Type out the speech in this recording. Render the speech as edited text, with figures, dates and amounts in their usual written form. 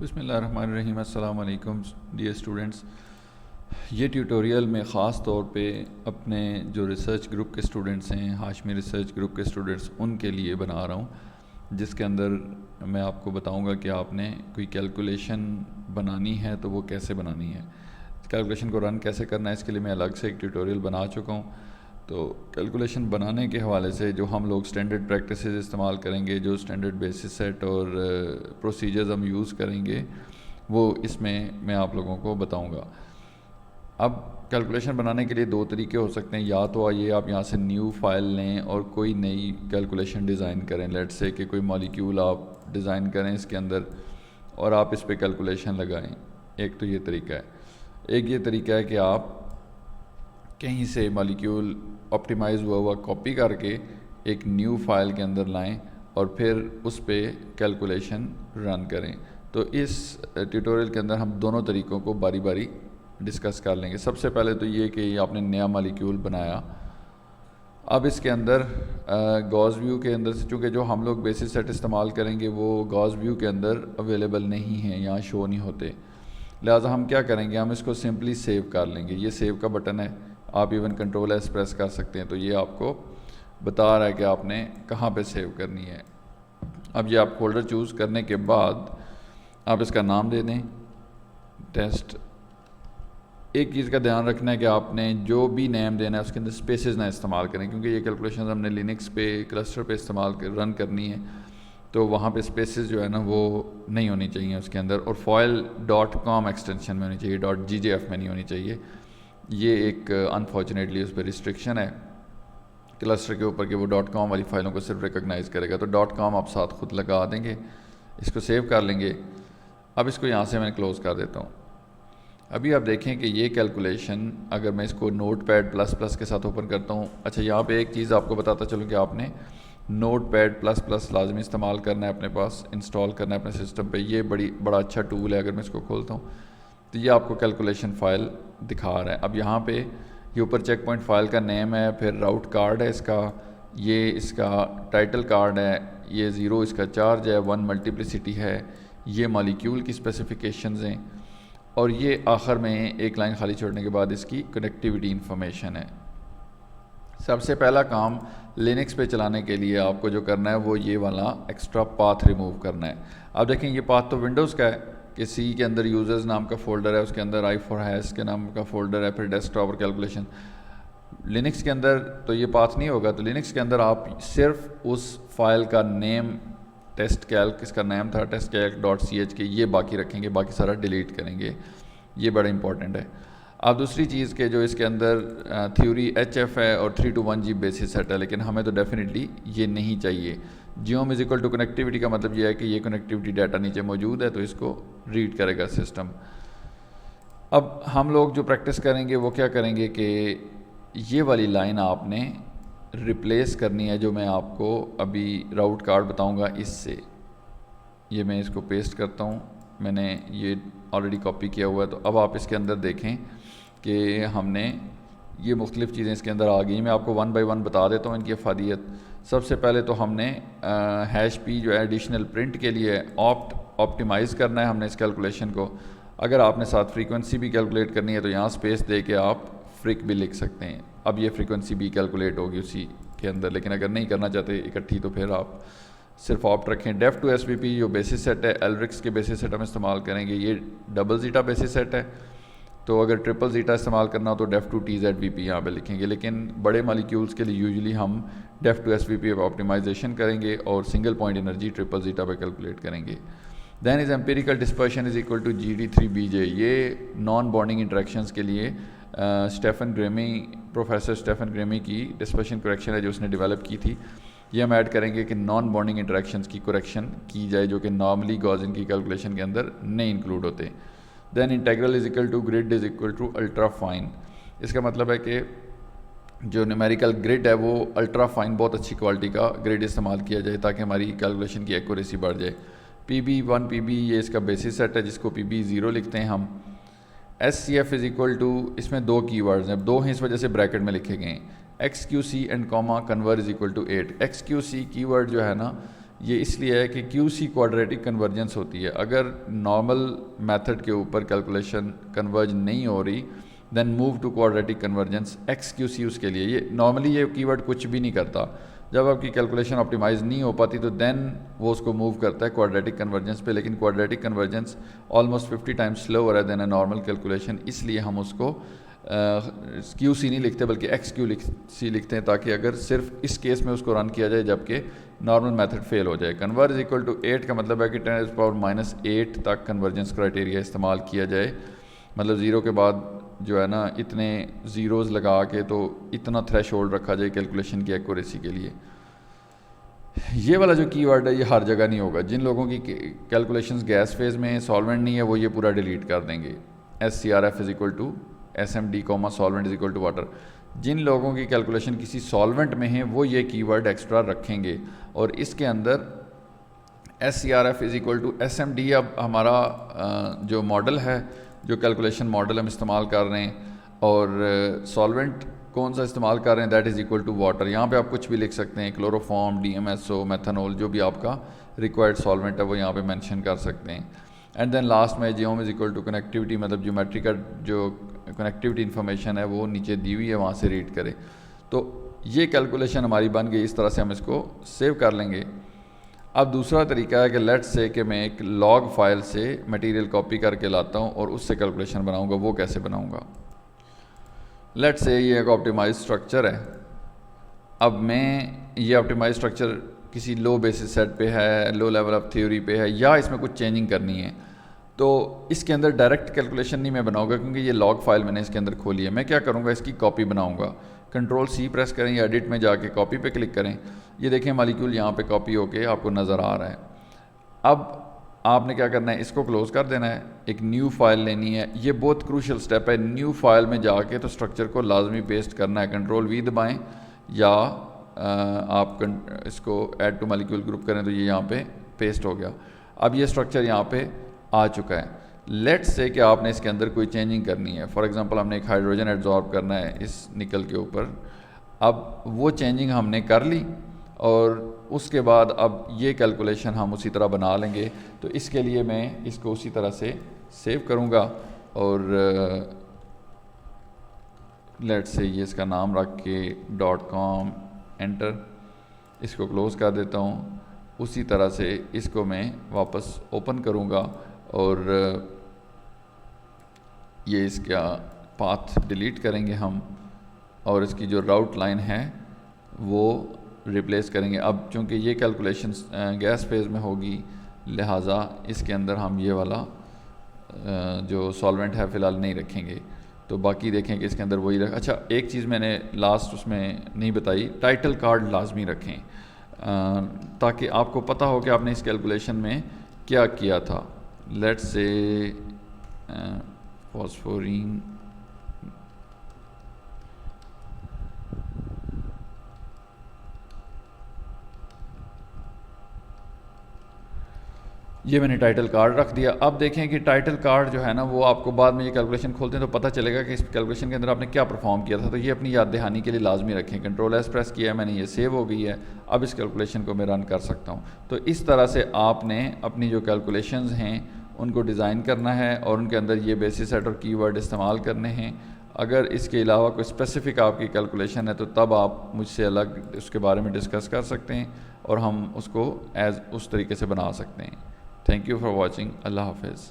बिस्मिल्लाहिर्रहमानिर्रहीम। अस्सलाम वालेकुम डियर स्टूडेंट्स। ये ट्यूटोरियल में ख़ास तौर पे अपने जो रिसर्च ग्रुप के स्टूडेंट्स हैं, हाशमी रिसर्च ग्रुप के स्टूडेंट्स, उनके लिए बना रहा हूँ, जिसके अंदर मैं आपको बताऊँगा कि आपने कोई कैलकुलेशन बनानी है तो वो कैसे बनानी है, कैलकुलेशन को रन कैसे करना है। इसके लिए मैं अलग से एक ट्यूटोरियल बना चुका हूँ। तो कैलकुलेशन बनाने के हवाले से जो हम लोग स्टैंडर्ड प्रैक्टिसेस इस्तेमाल करेंगे, जो स्टैंडर्ड बेसिस सेट और प्रोसीजर्स हम यूज़ करेंगे, वो इसमें मैं आप लोगों को बताऊंगा। अब कैलकुलेशन बनाने के लिए दो तरीके हो सकते हैं। या तो ये आप यहाँ से न्यू फाइल लें और कोई नई कैलकुलेशन डिज़ाइन करें। लेट्स से कि कोई मॉलिक्यूल आप डिज़ाइन करें इसके अंदर और आप इस पर कैलकुलेशन लगाएं। एक तो ये तरीका है। एक ये तरीका है कि आप कहीं से मॉलिक्यूल ऑप्टिमाइज़ हुआ कॉपी करके एक न्यू फाइल के अंदर लाएं और फिर उस पर कैलकुलेशन रन करें। तो इस ट्यूटोरियल के अंदर हम दोनों तरीक़ों को बारी बारी डिस्कस कर लेंगे। सबसे पहले तो ये कि आपने नया मॉलिक्यूल बनाया। अब इसके अंदर गॉस व्यू के अंदर से, चूँकि जो हम लोग बेसिस सेट इस्तेमाल करेंगे वो गॉस व्यू के अंदर अवेलेबल नहीं हैं, यहाँ शो नहीं होते, लिहाजा हम क्या करेंगे, हम इसको सिंपली सेव कर लेंगे। ये सेव का बटन है, आप इवन कंट्रोल एस प्रेस कर सकते हैं। तो ये आपको बता रहा है कि आपने कहाँ पे सेव करनी है। अब ये आप फोल्डर चूज़ करने के बाद आप इसका नाम दे दें टेस्ट। एक चीज़ का ध्यान रखना है कि आपने जो भी नेम देना है उसके अंदर स्पेसेस ना इस्तेमाल करें, क्योंकि ये कैलकुलेशन हमने लिनक्स पे क्लस्टर पे रन करनी है, तो वहाँ पे स्पेसेस जो है ना वो नहीं होनी चाहिए उसके अंदर। और foil.com एक्सटेंशन में होनी चाहिए, .gjf में नहीं होनी चाहिए। ये एक अनफॉर्चुनेटली उस पर रिस्ट्रिक्शन है क्लस्टर के ऊपर कि वो .com वाली फ़ाइलों को सिर्फ रिकॉग्नाइज़ करेगा। तो .com आप साथ खुद लगा देंगे, इसको सेव कर लेंगे। अब इसको यहाँ से मैं क्लोज़ कर देता हूँ। अभी आप देखें कि ये कैलकुलेशन, अगर मैं इसको नोटपैड प्लस प्लस के साथ ओपन करता हूँ। अच्छा, यहाँ पे एक चीज़ आपको बताता चलूँ कि आपने नोटपैड प्लस प्लस लाजमी इस्तेमाल करना है, अपने पास इंस्टॉल करना है अपने सिस्टम पे। ये बड़ा अच्छा टूल है। अगर मैं इसको खोलता हूँ तो ये आपको कैलकुलेशन फ़ाइल दिखा रहा है। अब यहाँ पे ये ऊपर चेक पॉइंट फ़ाइल का नेम है, फिर राउट कार्ड है इसका, ये इसका टाइटल कार्ड है, ये 0 इसका चार्ज है, 1 मल्टीप्लिसिटी है, ये मॉलिक्यूल की स्पेसिफिकेशंस हैं, और ये आखिर में एक लाइन खाली छोड़ने के बाद इसकी कनेक्टिविटी इंफॉर्मेशन है। सबसे पहला काम लिनक्स पे चलाने के लिए आपको जो करना है वो ये वाला एक्स्ट्रा पाथ रिमूव करना है। अब देखें, ये पाथ तो विंडोज़ का है कि सी के अंदर यूज़र्स नाम का फ़ोल्डर है, उसके अंदर i4has के नाम का फ़ोल्डर है, फिर डेस्कटॉप और कैलकुलेशन। लिनक्स के अंदर तो ये पाथ नहीं होगा। तो लिनक्स के अंदर आप सिर्फ उस फाइल का नेम टेस्ट कैल्क, इसका नाम था testcalc.ch के, ये बाकी रखेंगे, बाकी सारा डिलीट करेंगे। ये बड़ा इंपॉर्टेंट है। अब दूसरी चीज़ के जो इसके अंदर थ्योरी HF है और 3 to 1 जी बेसिस सेट है, लेकिन हमें तो डेफिनेटली ये नहीं चाहिए। जियोम इज इक्वल टू कनेक्टिविटी का मतलब ये है कि ये कनेक्टिविटी डाटा नीचे मौजूद है, तो इसको रीड करेगा सिस्टम। अब हम लोग जो प्रैक्टिस करेंगे वो क्या करेंगे कि ये वाली लाइन आपने रिप्लेस करनी है, जो मैं आपको अभी राउट कार्ड बताऊंगा इससे। ये मैं इसको पेस्ट करता हूँ, मैंने ये ऑलरेडी कॉपी किया हुआ है। तो अब आप इसके अंदर देखें कि हमने ये मुख्तलिफ़ चीज़ें इसके अंदर आ गई। मैं आपको 1 by 1 बता देता हूँ इनकी अफादियत। सबसे पहले तो हमने #p जो है एडिशनल प्रिंट के लिए ऑप्टिमाइज़ करना है हमने इस कैलकुलेशन को। अगर आपने साथ फ्रीक्वेंसी भी कैलकुलेट करनी है तो यहाँ स्पेस दे के आप फ्रिक भी लिख सकते हैं। अब ये फ्रीक्वेंसी भी कैलकुलेट होगी उसी के अंदर, लेकिन अगर नहीं करना चाहते इकट्ठी तो फिर आप सिर्फ ऑप्ट रखें। डेफ टू SVP जो बेसिस सेट है, एल्रिक्स के बेसिस सेट हम इस्तेमाल करेंगे। ये डबल ज़ीटा बेसिस सेट है, तो अगर ट्रिपल ज़ीटा इस्तेमाल करना हो तो डेफ टू TZVP यहाँ पे लिखेंगे। लेकिन बड़े मॉलिक्यूल्स के लिए यूजुअली हम डेफ टू SVP पे ऑप्टिमाइजेशन करेंगे और single point energy triple zeta पे कैलकुलेट करेंगे। Then is empirical dispersion is equal to GD3BJ। ये नॉन बॉन्डिंग इंट्रैक्शंस के लिए प्रोफेसर स्टेफन ग्रेमी की डिस्पर्शन करेक्शन है जो उसने डेवलप की थी। ये हम ऐड करेंगे कि नॉन बॉन्डिंग इंटरेक्शंस की करेक्शन की जाए, जो कि नॉर्मली गॉसियन की कैलकुलेशन के अंदर नहीं इंक्लूड होते। Then integral is equal to grid is equal to ultra fine. इसका मतलब है कि जो न्यूमेरिकल ग्रिड है वो अल्ट्रा फाइन, बहुत अच्छी क्वालिटी का ग्रिड इस्तेमाल किया जाए ताकि हमारी कैलकुलेशन की एक्यूरेसी बढ़ जाए। PB1 PB ये इसका बेसिस सेट है जिसको PB0 लिखते हैं हम। SCF इज इक्वल टू, इसमें 2 कीवर्ड्स हैं, 2 हैं इस वजह से ब्रैकेट में लिखे गए हैं। XQC and comma conver is equal to 8। XQC keyword जो है ना, ये इसलिए है कि QC क्वाड्रेटिक कन्वर्जेंस होती है। अगर नॉर्मल मेथड के ऊपर कैलकुलेशन कन्वर्ज नहीं हो रही, then move to quadratic convergence, XQC उसके लिए। ये नॉर्मली ये कीवर्ड कुछ भी नहीं करता। जब आपकी कैलकुलेशन ऑप्टिमाइज़ नहीं हो पाती तो देन वो उसको मूव करता है क्वाड्रेटिक कन्वर्जेंस पे। लेकिन quadratic convergence almost 50 times slower है देन अ नॉर्मल कैलकुलेशन, इसलिए हम उसको QC नहीं लिखते बल्कि XQC लिखते हैं, ताकि अगर सिर्फ इस केस में उसको रन किया जाए जबकि नॉर्मल मेथड फेल हो जाए। कन्वर्ज इक्वल टू 8 का मतलब है कि 10⁻⁸ तक कन्वर्जेंस क्राइटेरिया इस्तेमाल किया जाए। मतलब ज़ीरो के बाद जो है ना इतने ज़ीरोज़ लगा के तो इतना थ्रेश होल्ड रखा जाए कैलकुलेशन की एक्यूरेसी के लिए। ये वाला जो कीवर्ड है ये हर जगह नहीं होगा। जिन लोगों की कैलकुलेशंस गैस फेज़ में सॉल्वेंट नहीं है वो ये पूरा डिलीट कर देंगे। SCRF is equal to SMD solvent is equal to water. जिन लोगों की कैलकुलेशन किसी सॉल्वेंट में है वो ये कीवर्ड एक्स्ट्रा रखेंगे। और इसके अंदर SCRF is equal to SMD अब हमारा जो मॉडल है, जो कैलकुलेशन मॉडल हम इस्तेमाल कर रहे हैं, और सॉल्वेंट कौन सा इस्तेमाल कर रहे हैं, that is equal to water. यहाँ पे आप कुछ भी लिख सकते हैं, क्लोरोफॉर्म, DMSO, मेथनॉल, जो भी आपका रिक्वायर्ड सॉल्वेंट है वो यहाँ पे मेंशन कर सकते हैं। एंड देन लास्ट में जियोम इज़ इक्वल टू कनेक्टिविटी, मतलब ज्योमेट्री का जो कनेक्टिविटी इन्फॉर्मेशन है वो नीचे दी हुई है, वहाँ से रीड करें। तो ये कैलकुलेशन हमारी बन गई। इस तरह से हम इसको सेव कर लेंगे। अब दूसरा तरीका है कि लेट्स से कि मैं एक लॉग फाइल से मटेरियल कॉपी करके लाता हूँ और उससे कैलकुलेशन बनाऊँगा। वो कैसे बनाऊँगा? लेट्स से ये एक ऑप्टिमाइज स्ट्रक्चर है। अब मैं ये ऑप्टिमाइज स्ट्रक्चर किसी लो बेसिस सेट पे है, लो लेवल ऑफ थ्योरी पे है, या इसमें कुछ चेंजिंग करनी है, तो इसके अंदर डायरेक्ट कैलकुलेशन नहीं मैं बनाऊँगा क्योंकि ये लॉग फाइल मैंने इसके अंदर खोली है। मैं क्या करूँगा, इसकी कॉपी बनाऊँगा। Ctrl+C प्रेस करें या एडिट में जाके कॉपी पे क्लिक करें। ये देखें मॉलिक्यूल यहाँ पे कॉपी होके आपको नज़र आ रहा है। अब आपने क्या करना है, इसको क्लोज़ कर देना है, एक न्यू फाइल लेनी है। ये बहुत क्रूशियल स्टेप है। न्यू फाइल में जाके तो स्ट्रक्चर को लाजमी पेस्ट करना है। Ctrl+V दबाएँ या आप इसको ऐड टू मॉलिक्यूल ग्रुप करें तो ये यहाँ पे पेस्ट हो गया। अब ये स्ट्रक्चर यहाँ पे आ चुका है। लेट्स से कि आपने इसके अंदर कोई चेंजिंग करनी है। फॉर एग्जांपल हमने एक हाइड्रोजन एब्जॉर्ब करना है इस निकल के ऊपर। अब वो चेंजिंग हमने कर ली और उसके बाद अब ये कैलकुलेशन हम उसी तरह बना लेंगे। तो इसके लिए मैं इसको उसी तरह से सेव करूँगा और लेट्स से ये इसका नाम रख के .com एंटर, इसको क्लोज़ कर देता हूँ। उसी तरह से इसको मैं वापस ओपन करूँगा और ये इसका पाथ डिलीट करेंगे हम और इसकी जो राउट लाइन है वो रिप्लेस करेंगे। अब चूँकि ये कैलकुलेशन गैस फेज़ में होगी, लिहाजा इसके अंदर हम ये वाला जो सॉल्वेंट है फ़िलहाल नहीं रखेंगे। तो बाकी देखें कि इसके अंदर वही अच्छा, एक चीज़ मैंने लास्ट उसमें नहीं बताई, टाइटल कार्ड लाजमी रखें ताकि आपको पता हो कि आपने इस कैलकुलेशन में क्या किया था। लेट्स से फॉस्फोरीन, ये मैंने टाइटल कार्ड रख दिया। अब देखें कि टाइटल कार्ड जो है ना वो आपको बाद में ये कैलकुलेशन खोलते हैं तो पता चलेगा कि इस कैलकुलेशन के अंदर आपने क्या परफॉर्म किया था। तो ये अपनी याद दहानी के लिए लाजमी रखें। Ctrl+S प्रेस किया मैंने, ये सेव हो गई है। अब इस कैलकुलेशन को मैं रन कर सकता हूँ। तो इस तरह से आपने अपनी जो कैलकुलेशंस हैं उनको डिज़ाइन करना है और उनके अंदर ये बेसिस सेट और कीवर्ड इस्तेमाल करने हैं। अगर इसके अलावा कोई स्पेसिफ़िक आपकी कैलकुलेशन है तो तब आप मुझसे अलग उसके बारे में डिस्कस कर सकते हैं और हम उसको उस तरीके से बना सकते हैं। Thank you for watching. Allah Hafiz.